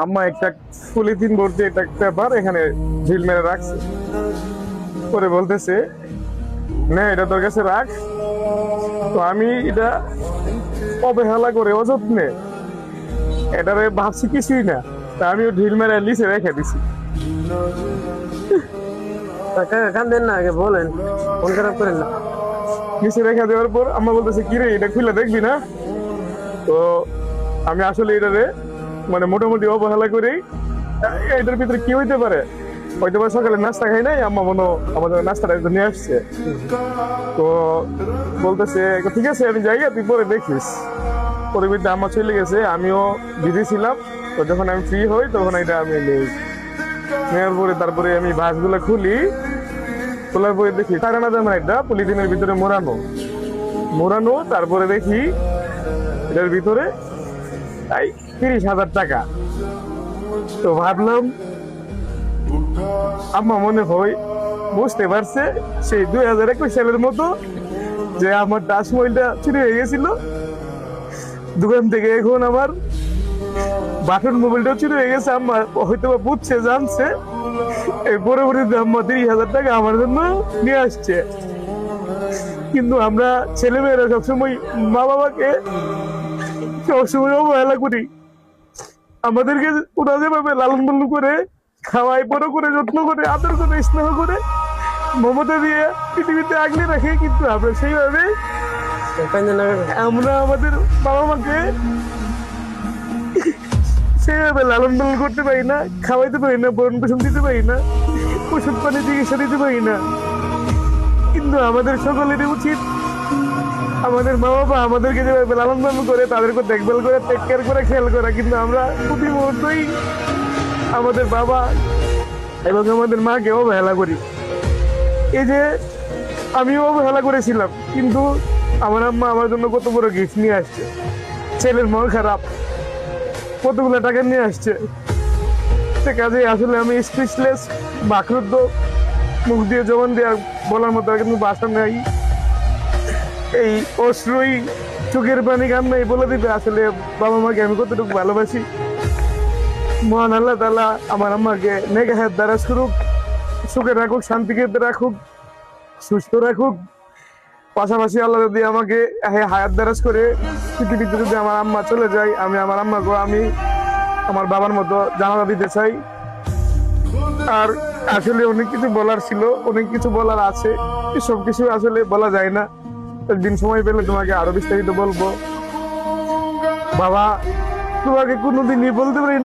আম্মা একটা পলিথিন ভর্তি একটা পেপার এখানে ঝিল মেরে রাখছে, পরে বলতেছে না এটা তোর কাছে রাখ। তো আমি এটা অবহেলা করে অযত্নে এটারে ভাবছি কিছুই না, তা আমিও ঢিল মেরে লিচে রেখে দিছি। কান্দেন না, আগে বলেন, মন খারাপ করেন না। নিচে রেখে দেওয়ার পর আম্মা বলতেছে কিরে এটা খুলে দেখবি না। তো আমি আসলে এটারে মানে মোটামুটি অবহেলা করেই এটার ভিতরে কি হইতে পারে, হয়তো বা সকালে নাস্তা খাই নাই, আম্মা মনে হয় আমাদের নাস্তাটা একটু নিয়ে আসছে। তো বলতেছে ঠিক আছে আমি যাই, তুই পরে দেখিস। পরে বিদ্যা আম্মা চলে গেছে, আমিও বিজি ছিলাম। তো যখন আমি ফ্রি হই তখন এটা আমি নেই, নেওয়ার পরে তারপরে আমি বাসগুলো খুলি, খোলার পরে দেখি টাকানা দাম একটা পলিথিনের ভিতরে মোড়ানো মোড়ানো। তারপরে দেখি এটার ভিতরে 30,000 টাকা। তো ভাবলাম আম্মা মনে হয় বুঝতে পারছে সেই 2021 সালের মতো যে আমার টাচ মোবাইলটা চুরি হয়ে গেছিল দোকান থেকে, এখন আমার বাটন মোবাইলটাও চুরি হয়ে গেছে। আম্মা হয়তো বা বুঝছে, জানছে, এই পরবর্তীতে আম্মা 30,000 টাকা আমার জন্য নিয়ে আসছে। কিন্তু আমরা ছেলেমেয়েরা সবসময় মা বাবাকে সবসময় অবহেলা করি। আমাদেরকে ওরা যেভাবে লালন পালন করে খাওয়াই, বড় করে, যত্ন করে, আদর করে, স্নেহ করে, মমতা দিয়ে পৃথিবীতে আগলে রাখে, কিন্তু আমরা সেইভাবে কান্দেন না কাকা। আমরা আমাদের বাবা মাকে সেইভাবে লালন পালন করতে পারি না, খাওয়াইতে পারি না, ভরণ পোষণ দিতে পারি না, ওষুধ পানি চিকিৎসা দিতে পারি না। কিন্তু আমাদের সকলেরই উচিত আমাদের মা বাবা আমাদেরকে যেভাবে লালন পালন করে, তাদেরকে দেখভাল করে, টেক কেয়ার করে, খেয়াল করা। কিন্তু আমরা প্রতি মুহূর্তই আমাদের বাবা এবং আমাদের মাকে অবহেলা করি। এই যে আমিও অবহেলা করেছিলাম, কিন্তু আমার আম্মা আমার জন্য কত বড় গিফট নিয়ে আসছে। ছেলের মন খারাপ, কতগুলো টাকা নিয়ে আসছে। সে কাজে আসলে আমি স্পিচলেস, বাকরুদ্ধ, মুখ দিয়ে জবান দিয়ে বলার মতো আর কিন্তু বাসা নাই। এই অশ্রুই চোখের পানি কান্নাই বলে দিবে আসলে বাবা মাকে আমি কতটুকু ভালোবাসি। মহান আল্লাহ তাআলা আমার আম্মাকে নেক হায়াত দ্বারা করুক, সুখে রাখুক, শান্তিকে রাখুক, সুস্থ রাখুক। পাশাপাশি আল্লাহ যদি আমাকে হায়াত দ্বারাজ করে পৃথিবীতে যদি আমার আম্মা চলে যায়, আমি আমার আম্মাকে আমি আমার বাবার মতো জানাজা দিতে চাই। আর আসলে অনেক কিছু বলার ছিল, অনেক কিছু বলার আছে, সব কিছু আসলে বলা যায় না। একদিন সময় পেলে তোমাকে আরো বিস্তারিত বলবো। বাবা তোমাকে কোনোদিনই বলতে পারি